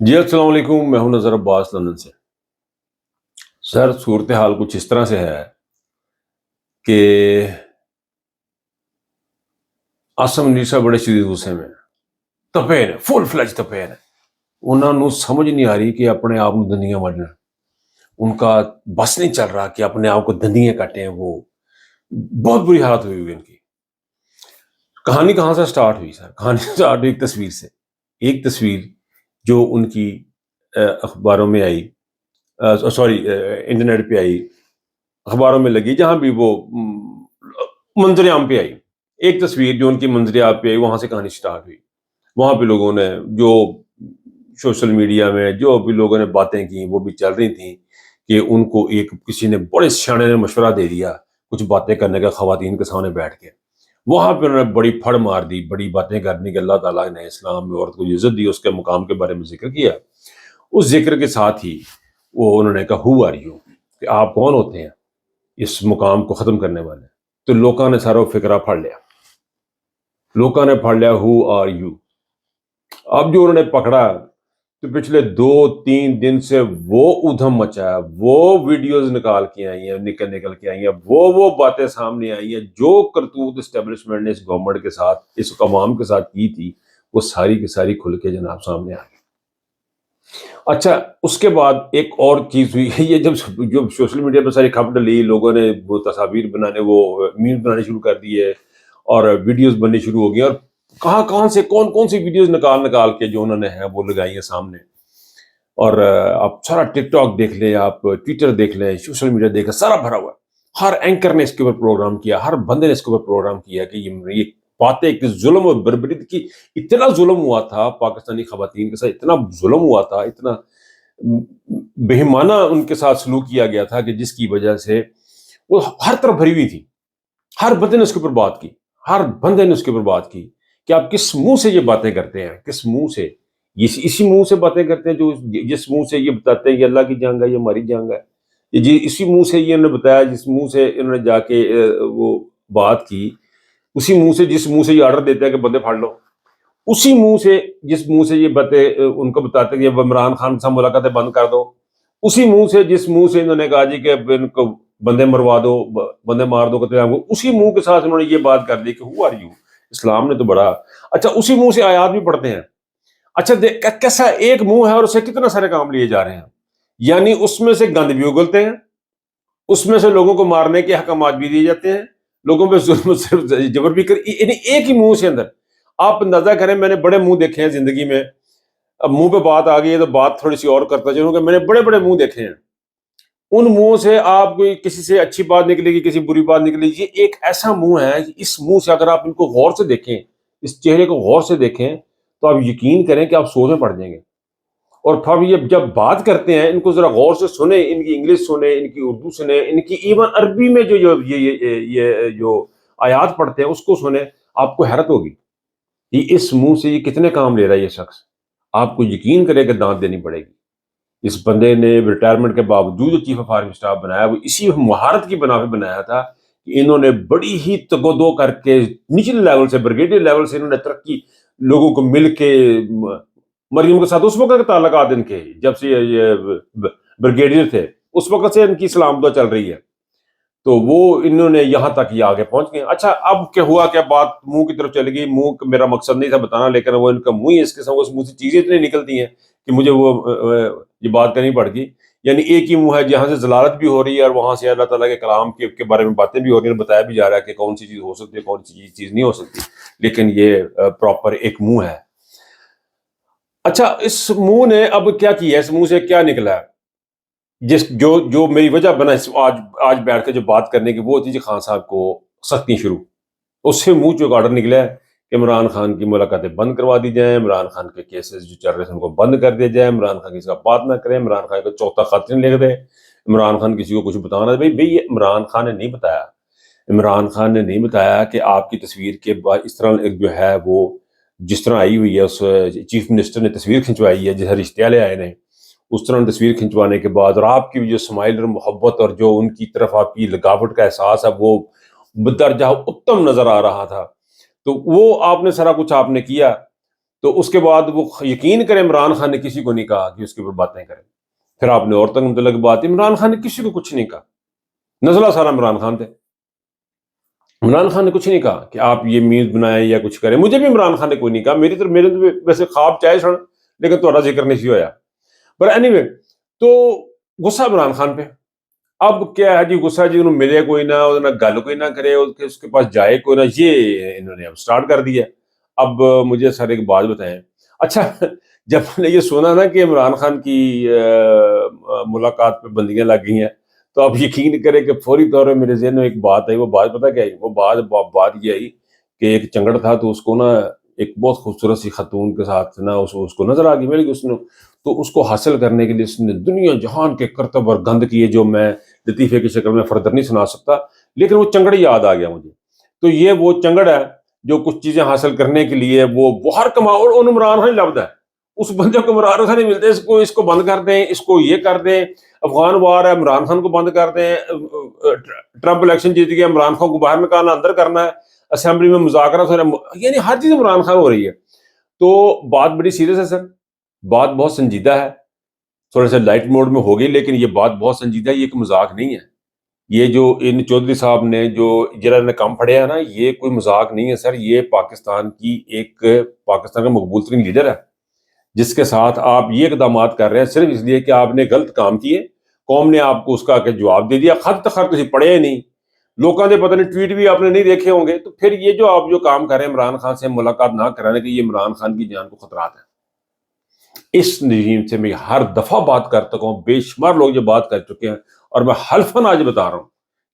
جی السلام علیکم، میں ہوں نظر عباس لندن سے۔ سر صورتحال کچھ اس طرح سے ہے کہ آسم منیر صاحب بڑے شدید غصے میں تپے نے، فل فلیج تپے نے۔ انہوں نے سمجھ نہیں آ رہی کہ اپنے آپ کو دندیاں مارنا، ان کا بس نہیں چل رہا کہ اپنے آپ کو دندیاں کاٹیں۔ وہ بہت بری حالت ہوئی ان کی۔ کہانی کہاں سے سٹارٹ ہوئی سر؟ کہانی سٹارٹ ہوئی ایک تصویر سے، ایک تصویر جو ان کی اخباروں میں آئی، سوری انٹرنیٹ پہ آئی، اخباروں میں لگی، جہاں بھی وہ منظر عام پہ آئی، ایک تصویر جو ان کی منظر عام پہ آئی، وہاں سے کہانی سٹارٹ ہوئی۔ وہاں پہ لوگوں نے جو سوشل میڈیا میں جو بھی لوگوں نے باتیں کی وہ بھی چل رہی تھیں کہ ان کو ایک کسی نے بڑے سیانے نے مشورہ دے دیا کچھ باتیں کرنے کا خواتین کے سامنے بیٹھ کے۔ وہاں پہ انہوں نے بڑی پھڑ مار دی، بڑی باتیں کرنے کہ اللہ تعالیٰ نے اسلام میں عورت کو عزت دی، اس کے مقام کے بارے میں ذکر کیا۔ اس ذکر کے ساتھ ہی وہ انہوں نے کہا ہو آر یو، کہ آپ کون ہوتے ہیں اس مقام کو ختم کرنے والے؟ تو لوگوں نے سارا فکرہ پڑھ لیا، لوگوں نے پڑھ لیا ہو آر یو۔ اب جو انہوں نے پکڑا تو پچھلے 2-3 دن سے وہ ادھم مچا ہے، وہ ویڈیوز نکال کے آئی ہیں، نکل کے آئی ہیں، وہ باتیں سامنے آئی ہیں جو کرتوت اسٹیبلشمنٹ نے اس گورنمنٹ کے ساتھ، اس عوام کے ساتھ کی تھی، وہ ساری کی ساری کھل کے جناب سامنے آ گئی۔ اچھا، اس کے بعد ایک اور چیز ہوئی ہے، یہ جب سوشل میڈیا پہ ساری خبر ڈلی، لوگوں نے وہ تصاویر بنانے، وہ میمز بنانے شروع کر دیے اور ویڈیوز بننی شروع ہو گئی، اور کہاں سے کون سی ویڈیوز نکال کے جو انہوں نے ہے وہ لگائی ہیں سامنے۔ اور آپ سارا ٹک ٹاک دیکھ لیں، آپ ٹویٹر دیکھ لیں، سوشل میڈیا دیکھ لیں، سارا بھرا ہوا ہے۔ ہر اینکر نے اس کے اوپر پروگرام کیا، ہر بندے نے اس کے اوپر پروگرام کیا کہ یہ باتیں کہ ظلم اور بربریت کی، اتنا ظلم ہوا تھا پاکستانی خواتین کے ساتھ، اتنا ظلم ہوا تھا، اتنا بہیمانہ ان کے ساتھ سلوک کیا گیا تھا کہ جس کی وجہ سے وہ ہر طرف بھری ہوئی تھی۔ ہر بندے نے اس کے اوپر بات کی، ہر بندے نے اس کے اوپر بات کی کہ آپ کس منہ سے یہ باتیں کرتے ہیں، کس منہ سے، اسی منہ سے باتیں کرتے ہیں جو جس منہ سے یہ بتاتے ہیں یہ اللہ کی جنگ ہے، یہ ہماری جنگ ہے، یہ اسی منہ سے یہ انہوں نے بتایا، جس منہ سے انہوں نے جا کے وہ بات کی، اسی منہ سے جس منہ سے یہ آرڈر دیتے ہیں کہ بندے پھاڑ لو، اسی منہ سے جس منہ سے یہ باتیں ان کو بتاتے ہیں کہ عمران خان کے ساتھ ملاقاتیں بند کر دو، اسی منہ سے جس منہ سے انہوں نے کہا جی کہ ان کو بندے مروا دو، بندے مار دو، قتل عام کو، اسی منہ کے ساتھ انہوں نے یہ بات کر دی کہ ہو آر یو، اسلام نے تو بڑا اچھا، اسی منہ سے آیات بھی پڑھتے ہیں۔ اچھا کیسا ایک منہ ہے اور اسے کتنا سارے کام لیے جا رہے ہیں، یعنی اس میں سے گند بھی اگلتے ہیں، اس میں سے لوگوں کو مارنے کے احکامات بھی دیے جاتے ہیں، لوگوں پہ ظلم صرف جبر بھی یعنی ایک ہی منہ سے اندر۔ آپ اندازہ کریں، میں نے بڑے منہ دیکھے ہیں زندگی میں، اب منہ پہ بات آ گئی ہے تو بات تھوڑی سی اور کرتا چلوں کہ میں نے بڑے بڑے منہ دیکھے ہیں، ان منہ سے آپ کوئی کسی سے اچھی بات نکلے گی، کسی بری بات نکلے گی۔ یہ ایک ایسا منہ ہے کہ اس منہ سے اگر آپ ان کو غور سے دیکھیں، اس چہرے کو غور سے دیکھیں تو آپ یقین کریں کہ آپ سوچ میں پڑ جائیں گے۔ اور پھر یہ جب بات کرتے ہیں ان کو ذرا غور سے سنیں، ان کی انگلش سنیں، ان کی اردو سنیں، ان کی ایون عربی میں یہ جو آیات پڑھتے ہیں اس کو سنیں، آپ کو حیرت ہوگی کہ اس منہ سے یہ کتنے کام لے رہا ہے یہ شخص۔ آپ کو یقین کرے کہ دانت دینی پڑے گی۔ اس بندے نے ریٹائرمنٹ کے باوجود جو چیف آف آرمی اسٹاف بنایا وہ اسی مہارت کی بنا پہ بنایا تھا کہ انہوں نے بڑی ہی تگودو کر کے نچلے لیول سے، بریگیڈیئر لیول سے انہوں نے ترقی، لوگوں کو مل کے، مریم کے ساتھ اس وقت کے تعلقات ان کے، جب سے یہ بریگیڈیئر تھے اس وقت سے ان کی سلام دعا چل رہی ہے، تو وہ انہوں نے یہاں تک یہ آگے پہنچ گئے۔ اچھا، اب کیا ہوا، کیا بات منہ کی طرف چلی گئی، منہ میرا مقصد نہیں تھا بتانا، لیکن وہ ان کا منہ ہی اس قسم، اس منہ سے چیزیں اتنی نکلتی ہیں کہ مجھے وہ یہ بات کرنی پڑ گئی۔ یعنی ایک ہی منہ ہے جہاں سے ضلالت بھی ہو رہی ہے اور وہاں سے اللہ تعالیٰ کے کلام کے بارے میں باتیں بھی ہو رہی ہیں، بتایا بھی جا رہا ہے کہ کون سی چیز ہو سکتی ہے، کون سی چیز نہیں ہو سکتی، لیکن یہ پراپر ایک منہ ہے۔ اچھا، اس منہ نے اب کیا کیا، اس منہ سے کیا نکلا ہے؟ جو میری وجہ بنا آج بیٹھ کے جو بات کرنے کی، وہ ہوتی ہے خان صاحب کو سختی شروع، اس سے منہ جو آرڈر نکلا ہے کہ عمران خان کی ملاقاتیں بند کروا دی جائیں، عمران خان کے کیسز جو چل رہے ہیں ان کو بند کر دیا جائے، عمران خان کسی کا بات نہ کریں، عمران خان کو چوتھا خط نہیں لکھ دے، عمران خان کسی کو کچھ بتانا۔ بھائی یہ عمران خان نے نہیں بتایا، عمران خان نے نہیں بتایا کہ آپ کی تصویر کے بعد اس طرح جو ہے وہ جس طرح آئی ہوئی ہے، اس چیف منسٹر نے تصویر کھنچوائی ہے جیسے رشتے والے آئے نے، اس طرح تصویر کھنچوانے کے بعد، اور آپ کی جو اسمائل اور محبت اور جو ان کی طرف آپ کی لگاوٹ کا احساس ہے وہ بدرجہ اتم نظر آ رہا تھا، تو وہ آپ نے سارا کچھ آپ نے کیا۔ تو اس کے بعد وہ یقین کریں عمران خان نے کسی کو نہیں کہا کہ اس کے اوپر باتیں کریں. پھر آپ نے عورتوں کے متعلق بات، عمران خان نے کسی کو کچھ نہیں کہا، نزلہ سارا عمران خان تھے. عمران خان نے کچھ نہیں کہا کہ آپ یہ میز بنائیں یا کچھ کریں. مجھے بھی عمران خان نے کوئی نہیں کہا، میرے تو ویسے خواب چاہے سن لیکن تھوڑا ذکر نہیں سی ہویا. پر اینی وے تو غصہ عمران خان پہ. اب کیا ہے جی غصہ جی انہوں ملے کوئی نہ گل کوئی نہ کرے، اس کے پاس جائے کوئی نہ، یہ انہوں نے اب سٹارٹ کر دیا. اب مجھے سر ایک بات بتائیں، اچھا جب میں نے یہ سنا نا کہ عمران خان کی ملاقات پہ بندیاں لگ گئی ہیں، تو آپ یقین کریں کہ فوری طور پہ میرے ذہن میں ایک بات آئی. وہ بات پتہ کیا آئی؟ وہ بات یہ آئی کہ ایک چنگڑ تھا، تو اس کو نا ایک بہت خوبصورت سی خاتون کے ساتھ نا اس کو نظر آ گئی میری، اس نے تو اس کو حاصل کرنے کے لیے اس نے دنیا جہان کے کرتب اور گند کیے جو میں لطیفے کی شکل میں فردر نہیں سنا سکتا، لیکن وہ چنگڑ یاد آ گیا مجھے. تو یہ وہ چنگڑ ہے جو کچھ چیزیں حاصل کرنے کے لیے وہ باہر کماؤ، اور عمران خان لفظ ہے اس بندے کو عمران خان نہیں ملتے، اس کو بند کر دیں، اس کو یہ کر دیں، افغان وار ہے عمران خان کو بند کر دیں، ٹرمپ الیکشن جیت گیا عمران خان کو باہر نکالنا اندر کرنا ہے، اسمبلی میں مذاکرات ہو رہے ہیں، یعنی ہر چیز عمران خان ہو رہی ہے. تو بات بڑی سیریس ہے سر، بات بہت سنجیدہ ہے. تھوڑا سا لائٹ موڈ میں ہوگی لیکن یہ بات بہت سنجیدہ ہے، یہ ایک مذاق نہیں ہے. یہ جو ان چودھری صاحب نے جو جنہوں نے کام پڑھیا ہے نا، یہ کوئی مذاق نہیں ہے سر. یہ پاکستان کا مقبول ترین لیڈر ہے، جس کے ساتھ آپ یہ اقدامات کر رہے ہیں صرف اس لیے کہ آپ نے غلط کام کیے، قوم نے آپ کو اس کا جواب دے دیا. خط تخط پڑھے نہیں، لوگوں نے پتہ نہیں ٹویٹ بھی آپ نے نہیں دیکھے ہوں گے. تو پھر یہ جو آپ جو کام کر رہے ہیں عمران خان سے ملاقات نہ کرانے کے، یہ عمران خان کی جان کو خطرات ہیں. اس رجیم سے میں ہر دفعہ بات کرتا ہوں، بے شمار لوگ یہ بات کر چکے ہیں، اور میں حلفاً آج بتا رہا ہوں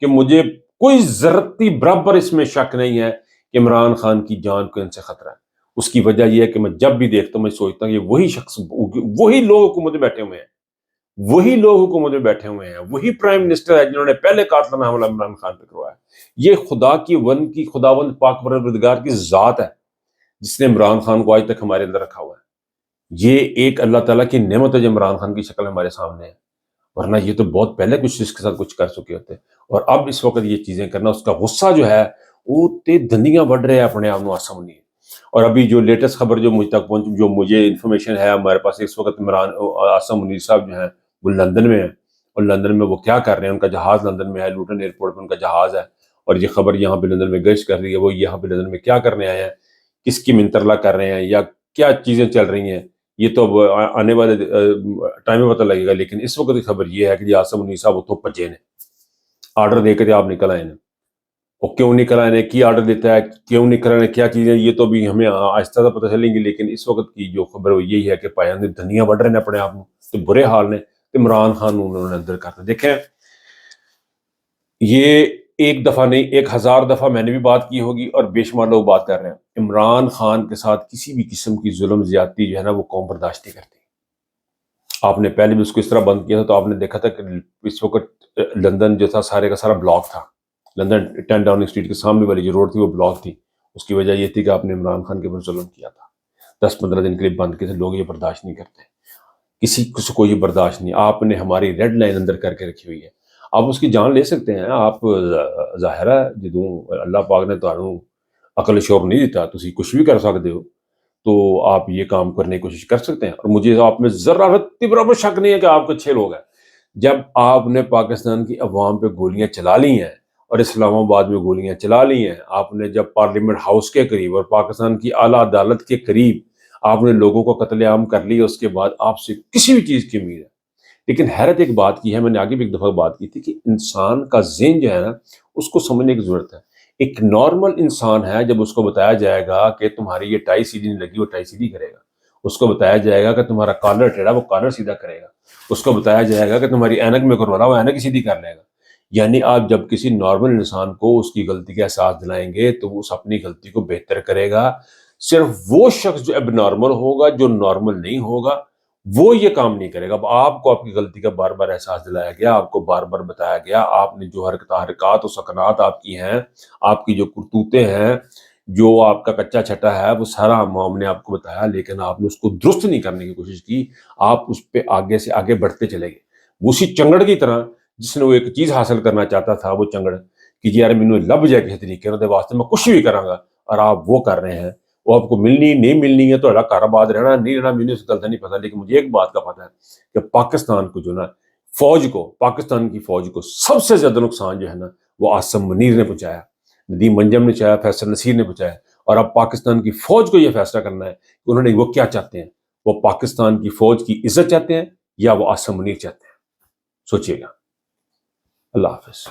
کہ مجھے کوئی ذرتی برابر اس میں شک نہیں ہے کہ عمران خان کی جان کو ان سے خطرہ ہے. اس کی وجہ یہ ہے کہ میں جب بھی دیکھتا ہوں میں سوچتا ہوں یہ وہی شخص، وہی لوگ حکومت میں بیٹھے ہوئے ہیں، وہی پرائم منسٹر ہے جنہوں نے پہلے قاتلانہ حملہ عمران خان پہ کروایا. یہ خداوند پاک پروردگار کی ذات ہے جس نے عمران خان کو آج تک ہمارے اندر رکھا ہوا ہے. یہ ایک اللہ تعالیٰ کی نعمت ہے جو عمران خان کی شکل ہمارے سامنے ہے، ورنہ یہ تو بہت پہلے کچھ اس کے ساتھ کچھ کر چکے ہوتے. اور اب اس وقت یہ چیزیں کرنا، اس کا غصہ جو ہے وہ دندیاں بڑھ رہے ہیں اپنے آپ آسم نہیں. اور ابھی جو لیٹسٹ خبر جو مجھ تک پہنچ، جو مجھے انفارمیشن ہے ہمارے پاس اس وقت، عاصم منیر صاحب جو ہیں وہ لندن میں ہیں، اور لندن میں وہ کیا کر رہے ہیں، ان کا جہاز لندن میں ہے، لوٹن ایئرپورٹ پہ ان کا جہاز ہے، اور یہ خبر یہاں پہ لندن میں گشت کر رہی ہے. وہ یہاں پہ لندن میں کیا کرنے آئے ہیں، کس کی منترلہ کر رہے ہیں، یا کیا چیزیں چل رہی ہیں، یہ تو آنے والے ٹائم میں پتہ لگے گا. لیکن اس وقت کی خبر یہ ہے کہ عاصم منیر صاحب اتوں پجے نے، آرڈر دے کے آپ نکل آئے ہیں. اور کیوں نکل آئے، کی آرڈر دیتا ہے، کیوں نکل آئے، کیا چیزیں، یہ تو بھی ہمیں آہستہ سے پتہ چلیں گی. لیکن اس وقت کی جو خبر وہ یہی ہے کہ پایان نے دھنیاں بڑھ رہے ہیں اپنے آپ میں، تو برے حال نے عمران خان انہوں نے اندر کرنا. دیکھیں یہ ایک دفعہ نہیں، 1000 دفعہ میں نے بھی بات کی ہوگی، اور بے شمار لوگ بات کر رہے ہیں. عمران خان کے ساتھ کسی بھی قسم کی ظلم زیادتی جو ہے نا وہ قوم برداشت نہیں کرتی. آپ نے پہلے بھی اس کو اس طرح بند کیا تھا، تو آپ نے دیکھا تھا کہ اس وقت لندن جو تھا سارے کا سارا بلاک تھا. لندن 10 ڈاؤننگ اسٹریٹ کے سامنے والی جو روڈ تھی وہ بلاک تھی. اس کی وجہ یہ تھی کہ آپ نے عمران خان کے اوپر ظلم کیا تھا. 10-15 دن کے لیے بند کیے تھے. لوگ یہ برداشت نہیں کرتے، کسی کو یہ برداشت نہیں. آپ نے ہماری ریڈ لائن اندر کر کے رکھی ہوئی ہے. آپ اس کی جان لے سکتے ہیں، آپ ظاہر ہے جدوں اللہ پاک نے تانوں عقل شعور نہیں دیتا، تسی کچھ بھی کر سکتے ہو، تو آپ یہ کام کرنے کی کوشش کر سکتے ہیں. اور مجھے آپ میں ذرا رتی برابر شک نہیں ہے کہ آپ کو اچھے لوگ ہیں. جب آپ نے پاکستان کی عوام پہ گولیاں چلا لی ہیں اور اسلام آباد میں گولیاں چلا لی ہیں، آپ نے جب پارلیمنٹ ہاؤس کے قریب اور پاکستان کی اعلیٰ عدالت کے قریب آپ نے لوگوں کو قتل عام کر لی، اس کے بعد آپ سے کسی بھی چیز کی امید ہے. لیکن حیرت ایک بات کی ہے، میں نے آگے بھی ایک دفعہ بات کی تھی، کہ انسان کا ذہن جو ہے نا اس کو سمجھنے کی ضرورت ہے. ایک نارمل انسان ہے، جب اس کو بتایا جائے گا کہ تمہاری یہ ٹائی سیدھی نہیں لگی، وہ ٹائی سیدھی کرے گا. اس کو بتایا جائے گا کہ تمہارا کالر ٹیڑھا، وہ کالر سیدھا کرے گا. اس کو بتایا جائے گا کہ تمہاری اینک میں کروانا، وہ اینک سیدھی کر لے گا. یعنی آپ جب کسی نارمل انسان کو اس کی غلطی کا احساس دلائیں گے تو وہ اس اپنی غلطی کو بہتر کرے گا. صرف وہ شخص جو اب نارمل ہوگا، جو نارمل نہیں ہوگا، وہ یہ کام نہیں کرے گا. اب آپ کو آپ کی غلطی کا بار بار احساس دلایا گیا، آپ کو بار بار بتایا گیا، آپ نے جو حرکات و سکنات آپ کی ہیں، آپ کی جو کرتوتیں ہیں، جو آپ کا کچا چھٹا ہے، وہ سارا ہم نے آپ کو بتایا، لیکن آپ نے اس کو درست نہیں کرنے کی کوشش کی. آپ اس پہ آگے سے آگے بڑھتے چلے گئے، اسی چنگڑ کی طرح جس نے وہ ایک چیز حاصل کرنا چاہتا تھا، وہ چنگڑ کہ یار مینوں لب جائے کسی طریقے دے واسطے میں کچھ بھی کراں گا، اور آپ وہ کر رہے ہیں. وہ آپ کو ملنی نہیں ملنی ہے تو گھر آباد رہنا نہیں رہنا مجھے اس گل کا نہیں پتا، لیکن مجھے ایک بات کا پتا ہے کہ پاکستان کو جو نا پاکستان کی فوج کو سب سے زیادہ نقصان جو ہے نا وہ عاصم منیر نے پہنچایا، ندیم منجم نے پہنچایا، فیصل نصیر نے پہنچایا، اور اب پاکستان کی فوج کو یہ فیصلہ کرنا ہے کہ انہوں نے وہ کیا چاہتے ہیں، وہ پاکستان کی فوج کی عزت چاہتے ہیں یا وہ عاصم منیر چاہتے ہیں، سوچئے گا۔ اللہ حافظ۔